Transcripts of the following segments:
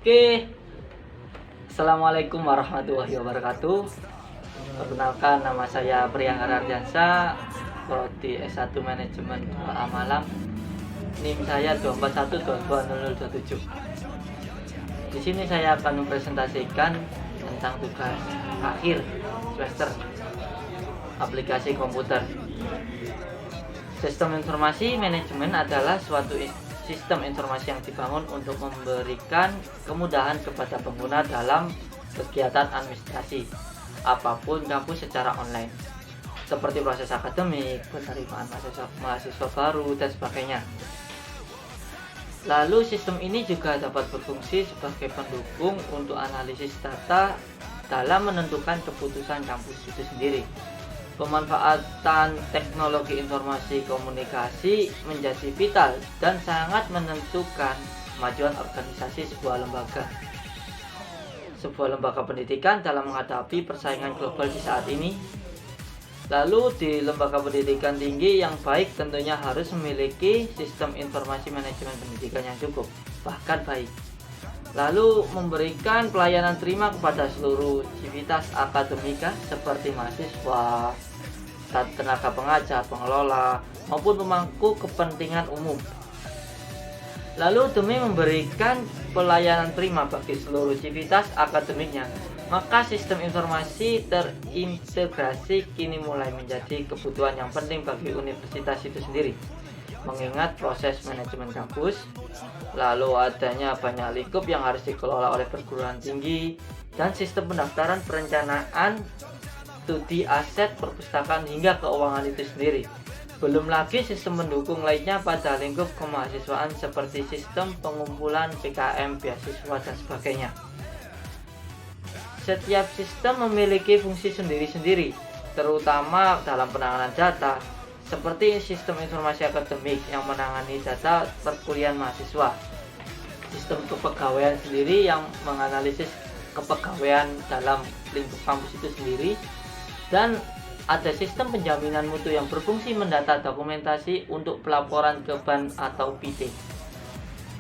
Oke, Assalamualaikum warahmatullahi wabarakatuh. Perkenalkan, nama saya Priyanggara Ardiansa, prodi S1 Manajemen 2A Malang. NIM saya 241220027. Di sini saya akan mempresentasikan tentang tugas akhir semester aplikasi komputer. Sistem informasi manajemen adalah suatu sistem informasi yang dibangun untuk memberikan kemudahan kepada pengguna dalam kegiatan administrasi apapun kampus secara online, seperti proses akademik, penerimaan mahasiswa baru, dan sebagainya. Lalu sistem ini juga dapat berfungsi sebagai pendukung untuk analisis data dalam menentukan keputusan kampus itu sendiri. Pemanfaatan teknologi informasi komunikasi menjadi vital dan sangat menentukan kemajuan organisasi sebuah lembaga pendidikan dalam menghadapi persaingan global di saat ini. Lalu di lembaga pendidikan tinggi yang baik tentunya harus memiliki sistem informasi manajemen pendidikan yang cukup, bahkan baik. Lalu memberikan pelayanan terima kepada seluruh civitas akademika seperti mahasiswa, tenaga pengajar, pengelola, maupun pemangku kepentingan umum. Lalu demi memberikan pelayanan prima bagi seluruh civitas akademiknya, maka sistem informasi terintegrasi kini mulai menjadi kebutuhan yang penting bagi universitas itu sendiri. Mengingat proses manajemen kampus, lalu adanya banyak lingkup yang harus dikelola oleh perguruan tinggi, dan sistem pendaftaran, perencanaan, studi aset, perpustakaan, hingga keuangan itu sendiri. Belum lagi sistem pendukung lainnya pada lingkup kemahasiswaan seperti sistem pengumpulan PKM, beasiswa, dan sebagainya. Setiap sistem memiliki fungsi sendiri-sendiri, terutama dalam penanganan data, seperti sistem informasi akademik yang menangani data perkuliahan mahasiswa, sistem kepegawaian sendiri yang menganalisis kepegawaian dalam lingkup kampus itu sendiri, dan ada sistem penjaminan mutu yang berfungsi mendata dokumentasi untuk pelaporan ke BAN atau PT.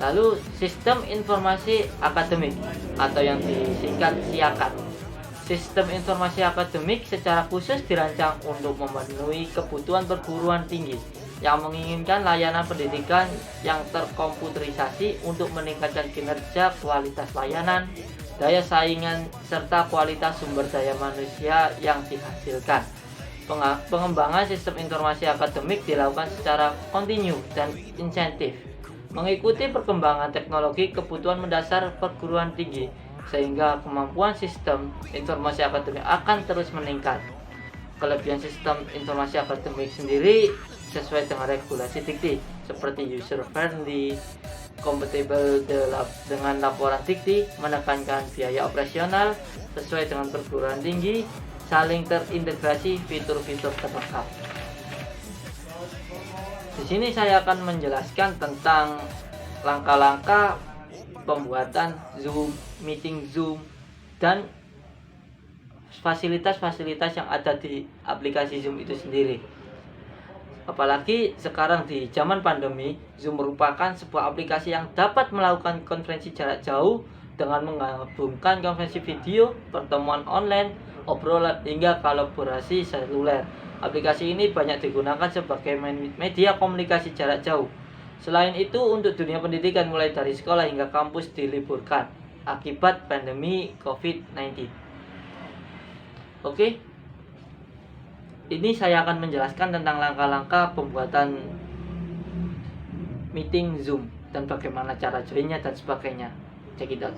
Lalu sistem informasi akademik atau yang disingkat SIAKAD. Sistem informasi akademik secara khusus dirancang untuk memenuhi kebutuhan perguruan tinggi yang menginginkan layanan pendidikan yang terkomputerisasi untuk meningkatkan kinerja, kualitas layanan, daya saingan, serta kualitas sumber daya manusia yang dihasilkan. Pengembangan sistem informasi akademik dilakukan secara kontinu dan insentif, mengikuti perkembangan teknologi kebutuhan mendasar perguruan tinggi, sehingga kemampuan sistem informasi akademik akan terus meningkat. Kelebihan sistem informasi akademik sendiri sesuai dengan regulasi dikti, seperti user friendly, kompatibel dengan laporan dikti, menekankan biaya operasional sesuai dengan perguruan tinggi, saling terintegrasi, fitur-fitur terlengkap. Di sini saya akan menjelaskan tentang langkah-langkah pembuatan Zoom, meeting Zoom, dan fasilitas-fasilitas yang ada di aplikasi Zoom itu sendiri. Apalagi sekarang di zaman pandemi, Zoom merupakan sebuah aplikasi yang dapat melakukan konferensi jarak jauh dengan menggabungkan konferensi video, pertemuan online, obrolan, hingga kolaborasi seluler. Aplikasi ini banyak digunakan sebagai media komunikasi jarak jauh. Selain itu, untuk dunia pendidikan mulai dari sekolah hingga kampus diliburkan akibat pandemi COVID-19. Oke. Ini saya akan menjelaskan tentang langkah-langkah pembuatan meeting Zoom dan bagaimana cara joinnya dan sebagainya. Check it out.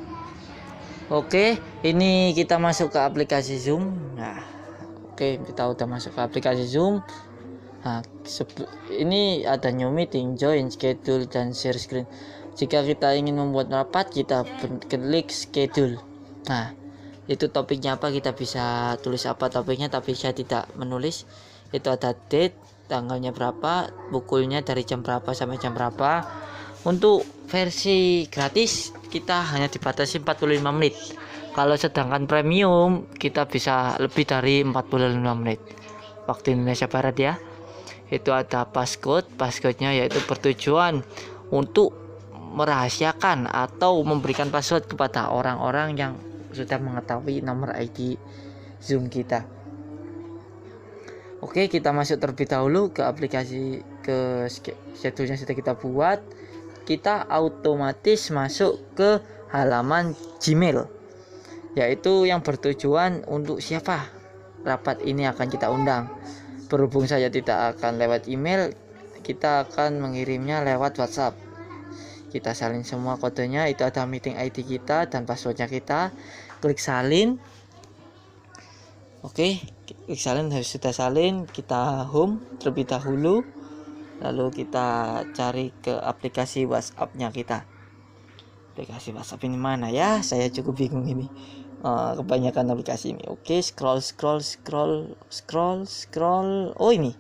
Oke, ini kita masuk ke aplikasi Zoom. Nah, oke, kita udah masuk ke aplikasi Zoom. Nah, ini ada new meeting, join, schedule, dan share screen. Jika kita ingin membuat rapat, kita klik schedule. Nah, itu topiknya apa, kita bisa tulis apa topiknya, tapi saya tidak menulis. Itu ada date, tanggalnya berapa, bukunya dari jam berapa sampai jam berapa. Untuk versi gratis kita hanya dibatasi 45 menit. Kalau sedangkan premium kita bisa lebih dari 45 menit waktu Indonesia Barat ya. Itu ada passcode, passcode-nya yaitu bertujuan untuk merahasiakan atau memberikan password kepada orang-orang yang sudah mengetahui nomor ID Zoom kita. Oke, kita masuk terlebih dahulu ke aplikasi, ke schedule yang sudah kita buat. Kita otomatis masuk ke halaman Gmail, yaitu yang bertujuan untuk siapa rapat ini akan kita undang. Berhubung saya tidak akan lewat email, kita akan mengirimnya lewat WhatsApp. Kita salin semua kodenya, itu ada meeting ID kita dan passwordnya kita. Klik salin. Oke, klik salin. Sudah salin, kita home terlebih dahulu, lalu kita cari ke aplikasi WhatsApp-nya kita. Aplikasi WhatsApp ini mana ya? Saya cukup bingung ini. Kebanyakan aplikasi ini. Oke, scroll. Oh, ini.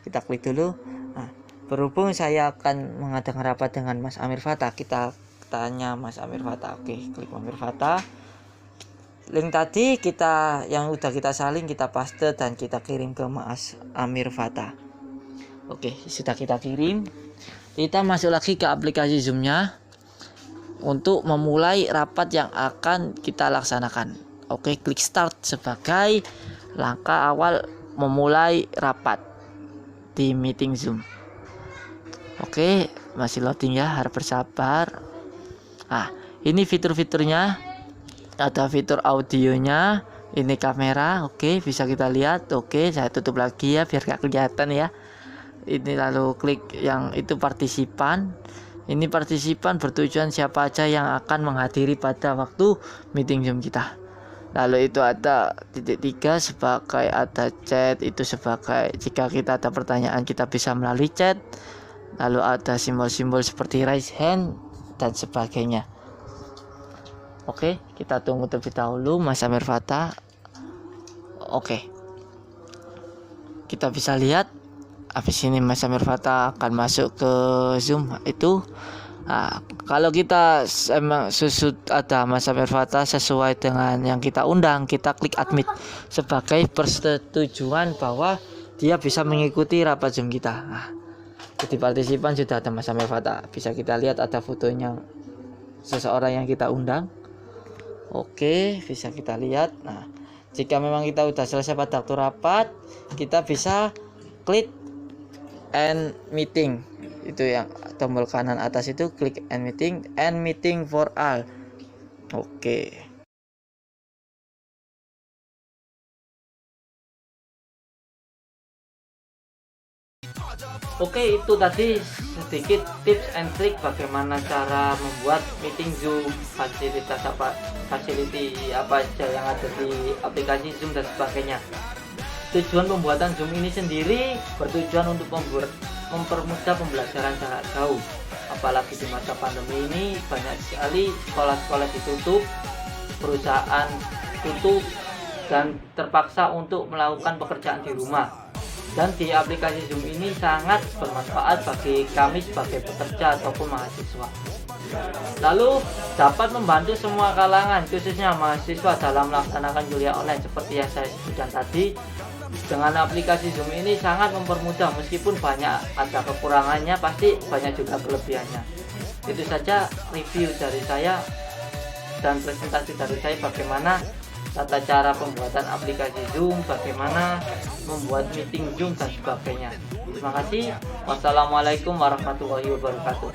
Kita klik dulu. Nah, berhubung saya akan mengadakan rapat dengan Mas Amir Fathah, kita tanya Mas Amir Fathah. Oke, klik Amir Fathah. Link tadi yang udah kita salin, kita paste dan kita kirim ke Mas Amir Fathah. Oke, sudah kita kirim. Kita masuk lagi ke aplikasi Zoom-nya untuk memulai rapat yang akan kita laksanakan. Oke, klik start sebagai langkah awal memulai rapat di meeting Zoom. Oke, masih loading ya, harap bersabar. Ini fitur-fiturnya. Ada fitur audionya, ini kamera. Oke, bisa kita lihat. Oke, saya tutup lagi ya biar gak kelihatan ya. Ini lalu klik yang itu partisipan. Ini partisipan bertujuan siapa aja yang akan menghadiri pada waktu meeting Zoom kita. Lalu itu ada titik 3 sebagai ada chat, itu sebagai jika kita ada pertanyaan kita bisa melalui chat. Lalu ada simbol-simbol seperti raise hand dan sebagainya. Oke, kita tunggu terlebih dahulu Mas Amir Fathah. Oke, kita bisa lihat habis ini Mas Amir Fathah akan masuk ke Zoom itu. Kalau kita emang ada Mas Amir Fathah sesuai dengan yang kita undang, kita klik admit sebagai persetujuan bahwa dia bisa mengikuti rapat Zoom kita. Jadi partisipan sudah ada Mas Amir Fathah. Bisa kita lihat ada fotonya seseorang yang kita undang. Oke, bisa kita lihat. Nah, jika memang kita udah selesai pada waktu rapat, kita bisa klik end meeting. Itu yang tombol kanan atas itu, klik end meeting for all. Oke. Oke, itu tadi sedikit tips and trick bagaimana cara membuat meeting Zoom, fasility apa aja yang ada di aplikasi Zoom dan sebagainya. Tujuan pembuatan Zoom ini sendiri bertujuan untuk mempermudah pembelajaran jarak jauh. Apalagi di masa pandemi ini banyak sekali sekolah-sekolah ditutup, perusahaan tutup, dan terpaksa untuk melakukan pekerjaan di rumah. Dan di aplikasi Zoom ini sangat bermanfaat bagi kami sebagai pekerja ataupun mahasiswa. Lalu dapat membantu semua kalangan, khususnya mahasiswa dalam melaksanakan kuliah online seperti yang saya sebutkan tadi. Dengan aplikasi Zoom ini sangat mempermudah, meskipun banyak ada kekurangannya, pasti banyak juga kelebihannya. Itu saja review dari saya dan presentasi dari saya bagaimana tata cara pembuatan aplikasi Zoom, bagaimana membuat meeting Zoom dan sebagainya. Terima kasih. Wassalamualaikum warahmatullahi wabarakatuh.